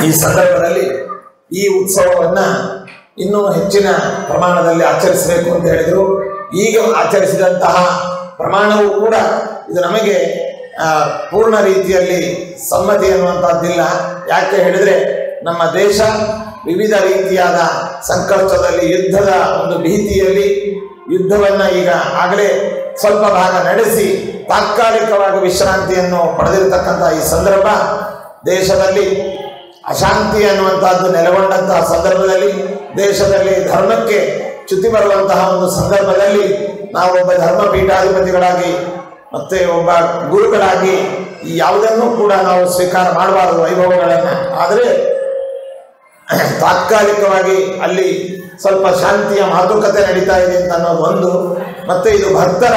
ಈ ಸಂದರ್ಭದಲ್ಲಿ ಈ ಉತ್ಸವವನ್ನು ಇನ್ನೂ ಹೆಚ್ಚಿನ ಪ್ರಮಾಣದಲ್ಲಿ ಆಚರಿಸಬೇಕು ಅಂತ ಹೇಳಿದರು. ಈಗ ಆಚರಿಸಿದಂತಹ ಪ್ರಮಾಣವೂ ಕೂಡ ಇದು ನಮಗೆ ಪೂರ್ಣ ರೀತಿಯಲ್ಲಿ ಸಮ್ಮತಿ ಅನ್ನುವಂಥದ್ದಿಲ್ಲ. ಯಾಕೆ ಹೇಳಿದರೆ ನಮ್ಮ ದೇಶ ವಿವಿಧ ರೀತಿಯಾದ ಸಂಕಷ್ಟದಲ್ಲಿ, ಯುದ್ಧದ ಒಂದು ಭೀತಿಯಲ್ಲಿ ಯುದ್ಧವನ್ನು ಈಗ ಆಗಲೇ ಸ್ವಲ್ಪ ಭಾಗ ನಡೆಸಿ ತಾತ್ಕಾಲಿಕವಾಗಿ ವಿಶ್ರಾಂತಿಯನ್ನು ಪಡೆದಿರತಕ್ಕಂಥ ಈ ಸಂದರ್ಭ, ದೇಶದಲ್ಲಿ ಅಶಾಂತಿ ಅನ್ನುವಂಥದ್ದು ನೆಲೆಗೊಂಡಂತಹ ಸಂದರ್ಭದಲ್ಲಿ, ದೇಶದಲ್ಲಿ ಧರ್ಮಕ್ಕೆ ಚ್ಯುತಿ ಬರುವಂತಹ ಒಂದು ಸಂದರ್ಭದಲ್ಲಿ ನಾವು ಒಬ್ಬ ಧರ್ಮಪೀಠಾಧಿಪತಿಗಳಾಗಿ ಮತ್ತು ಒಬ್ಬ ಗುರುಗಳಾಗಿ ಈ ಯಾವುದನ್ನು ಕೂಡ ನಾವು ಸ್ವೀಕಾರ ಮಾಡಬಾರದು ವೈಭವಗಳನ್ನು. ಆದರೆ ತಾತ್ಕಾಲಿಕವಾಗಿ ಅಲ್ಲಿ ಸ್ವಲ್ಪ ಶಾಂತಿಯ ಮಾತುಕತೆ ನಡೀತಾ ಇದೆ ಅಂತ ಅನ್ನೋದು ಒಂದು, ಮತ್ತು ಇದು ಭಕ್ತರ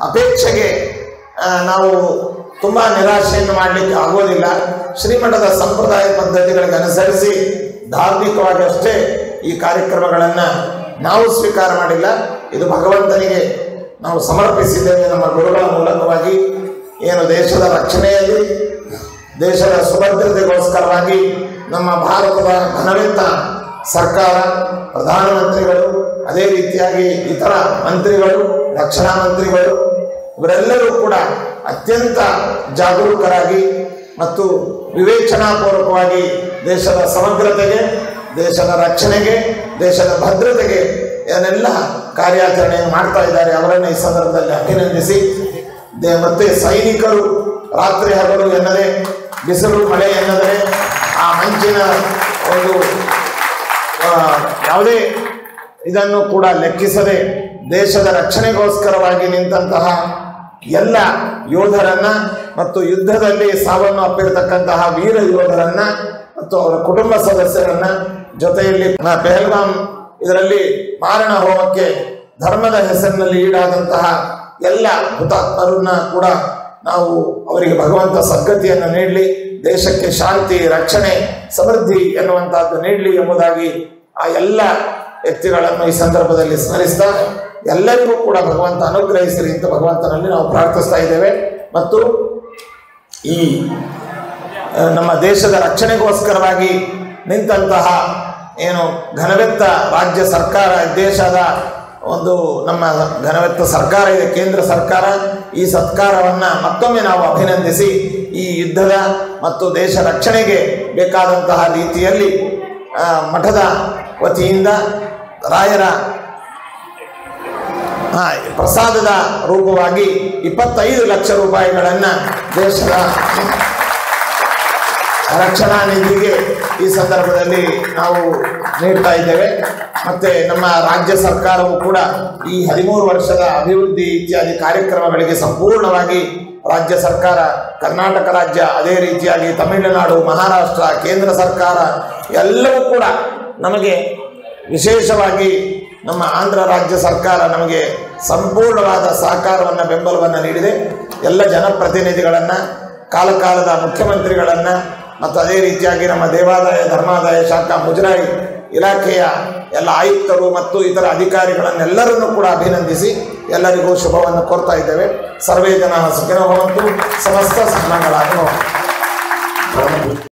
ಅಪೇಕ್ಷೆಗೆ ನಾವು ತುಂಬ ನಿರಾಶೆಯನ್ನು ಮಾಡಲಿಕ್ಕೆ ಆಗೋದಿಲ್ಲ. ಶ್ರೀಮಠದ ಸಂಪ್ರದಾಯ ಪದ್ಧತಿಗಳಿಗೆ ಅನುಸರಿಸಿ ಧಾರ್ಮಿಕವಾಗಿ ಅಷ್ಟೇ ಈ ಕಾರ್ಯಕ್ರಮಗಳನ್ನು ನಾವು ಸ್ವೀಕಾರ ಮಾಡಿಲ್ಲ. ಇದು ಭಗವಂತನಿಗೆ ನಾವು ಸಮರ್ಪಿಸಿದ್ದೇವೆ. ನಮ್ಮ ಗುರುಗಳ ಮೂಲಕವಾಗಿ ಏನು ದೇಶದ ರಕ್ಷಣೆಯಲ್ಲಿ, ದೇಶದ ಸುಭದ್ರತೆಗೋಸ್ಕರವಾಗಿ ನಮ್ಮ ಭಾರತದ ಘನವೆತ್ತ ಸರ್ಕಾರ, ಪ್ರಧಾನಮಂತ್ರಿಗಳು, ಅದೇ ರೀತಿಯಾಗಿ ಇತರ ಮಂತ್ರಿಗಳು, ರಕ್ಷಣಾ ಮಂತ್ರಿಗಳು, ಇವರೆಲ್ಲರೂ ಕೂಡ ಅತ್ಯಂತ ಜಾಗರೂಕರಾಗಿ ಮತ್ತು ವಿವೇಚನಾಪೂರ್ವಕವಾಗಿ ದೇಶದ ಸಮಗ್ರತೆಗೆ, ದೇಶದ ರಕ್ಷಣೆಗೆ, ದೇಶದ ಭದ್ರತೆಗೆ ಏನೆಲ್ಲ ಕಾರ್ಯಾಚರಣೆಯನ್ನು ಮಾಡ್ತಾ ಇದ್ದಾರೆ, ಅವರನ್ನು ಈ ಸಂದರ್ಭದಲ್ಲಿ ಅಭಿನಂದಿಸಿ, ಮತ್ತೆ ಸೈನಿಕರು ರಾತ್ರಿ ಹಗಲು ಎನ್ನದೆ, ಬಿಸಿಲು ಮಳೆ ಎನ್ನದರೆ, ಆ ಮಂಚಿನ ಒಂದು ಯಾವುದೇ ಇದನ್ನು ಕೂಡ ಲೆಕ್ಕಿಸದೆ ದೇಶದ ರಕ್ಷಣೆಗೋಸ್ಕರವಾಗಿ ನಿಂತಹ ಎಲ್ಲ ಯೋಧರನ್ನ ಮತ್ತು ಯುದ್ಧದಲ್ಲಿ ಸಾವನ್ನು ಅಪ್ಪಿರತಕ್ಕಂತಹ ವೀರ ಯೋಧರನ್ನ ಮತ್ತು ಅವರ ಕುಟುಂಬ ಸದಸ್ಯರನ್ನ, ಜೊತೆಯಲ್ಲಿ ಪೆಹಲ್ಗಾಮ್ ಇದರಲ್ಲಿ ಮಾರಣ ಹೋಮಕ್ಕೆ ಧರ್ಮದ ಹೆಸರಿನಲ್ಲಿ ಈಡಾದಂತಹ ಎಲ್ಲ ಹುತಾತ್ಮರನ್ನ ಕೂಡ ನಾವು ಅವರಿಗೆ ಭಗವಂತ ಸದ್ಗತಿಯನ್ನು ನೀಡಲಿ, ದೇಶಕ್ಕೆ ಶಾಂತಿ, ರಕ್ಷಣೆ, ಸಮೃದ್ಧಿ ಎನ್ನುವಂತಹದ್ದು ನೀಡಲಿ ಎಂಬುದಾಗಿ ಆ ಎಲ್ಲ ವ್ಯಕ್ತಿಗಳನ್ನು ಈ ಸಂದರ್ಭದಲ್ಲಿ ಸ್ಮರಿಸ್ತಾ ಎಲ್ಲರಿಗೂ ಕೂಡ ಭಗವಂತ ಅನುಗ್ರಹಿಸಲಿ ಅಂತ ಭಗವಂತನಲ್ಲಿ ನಾವು ಪ್ರಾರ್ಥಿಸ್ತಾ ಇದ್ದೇವೆ. ಮತ್ತು ಈ ನಮ್ಮ ದೇಶದ ರಕ್ಷಣೆಗೋಸ್ಕರವಾಗಿ ನಿಂತಹ ಏನು ಘನವೆತ್ತ ರಾಜ್ಯ ಸರ್ಕಾರ, ದೇಶದ ಒಂದು ನಮ್ಮ ಘನವೆತ್ತ ಸರ್ಕಾರ ಇದೆ, ಕೇಂದ್ರ ಸರ್ಕಾರ, ಈ ಸರ್ಕಾರವನ್ನು ಮತ್ತೊಮ್ಮೆ ನಾವು ಅಭಿನಂದಿಸಿ ಈ ಯುದ್ಧದ ಮತ್ತು ದೇಶ ರಕ್ಷಣೆಗೆ ಬೇಕಾದಂತಹ ರೀತಿಯಲ್ಲಿ ಮಠದ ವತಿಯಿಂದ ರಾಯರ ಪ್ರಸಾದದ ರೂಪವಾಗಿ 25 ಲಕ್ಷ ರೂಪಾಯಿಗಳನ್ನು ದೇಶದ ರಕ್ಷಣಾ ನಿಧಿಗೆ ಈ ಸಂದರ್ಭದಲ್ಲಿ ನಾವು ನೀಡ್ತಾ ಇದ್ದೇವೆ. ಮತ್ತು ನಮ್ಮ ರಾಜ್ಯ ಸರ್ಕಾರವು ಕೂಡ ಈ 13 ವರ್ಷದ ಅಭಿವೃದ್ಧಿ ಇತ್ಯಾದಿ ಕಾರ್ಯಕ್ರಮಗಳಿಗೆ ಸಂಪೂರ್ಣವಾಗಿ ರಾಜ್ಯ ಸರ್ಕಾರ, ಕರ್ನಾಟಕ ರಾಜ್ಯ, ಅದೇ ರೀತಿಯಾಗಿ ತಮಿಳುನಾಡು, ಮಹಾರಾಷ್ಟ್ರ, ಕೇಂದ್ರ ಸರ್ಕಾರ ಎಲ್ಲವೂ ಕೂಡ ನಮಗೆ, ವಿಶೇಷವಾಗಿ ನಮ್ಮ ಆಂಧ್ರ ರಾಜ್ಯ ಸರ್ಕಾರ ನಮಗೆ ಸಂಪೂರ್ಣವಾದ ಸಹಕಾರವನ್ನು, ಬೆಂಬಲವನ್ನು ನೀಡಿದೆ. ಎಲ್ಲ ಜನಪ್ರತಿನಿಧಿಗಳನ್ನು, ಕಾಲಕಾಲದ ಮುಖ್ಯಮಂತ್ರಿಗಳನ್ನು ಮತ್ತು ಅದೇ ರೀತಿಯಾಗಿ ನಮ್ಮ ದೇವಾದಾಯ ಧರ್ಮಾದಾಯ ಶಾಖಾ ಮುಜರಾಯಿ ಇಲಾಖೆಯ ಎಲ್ಲ ಆಯುಕ್ತರು ಮತ್ತು ಇತರ ಅಧಿಕಾರಿಗಳನ್ನೆಲ್ಲರನ್ನೂ ಕೂಡ ಅಭಿನಂದಿಸಿ ಎಲ್ಲರಿಗೂ ಶುಭವನ್ನು ಕೋರ್ತಾ ಇದ್ದೇವೆ. ಸರ್ವೇ ಜನ ಸುಖಿನೋ ಭವಂತು, ಸಮಸ್ತ ಸನ್ಮಂಗಳಾಗಲಿ.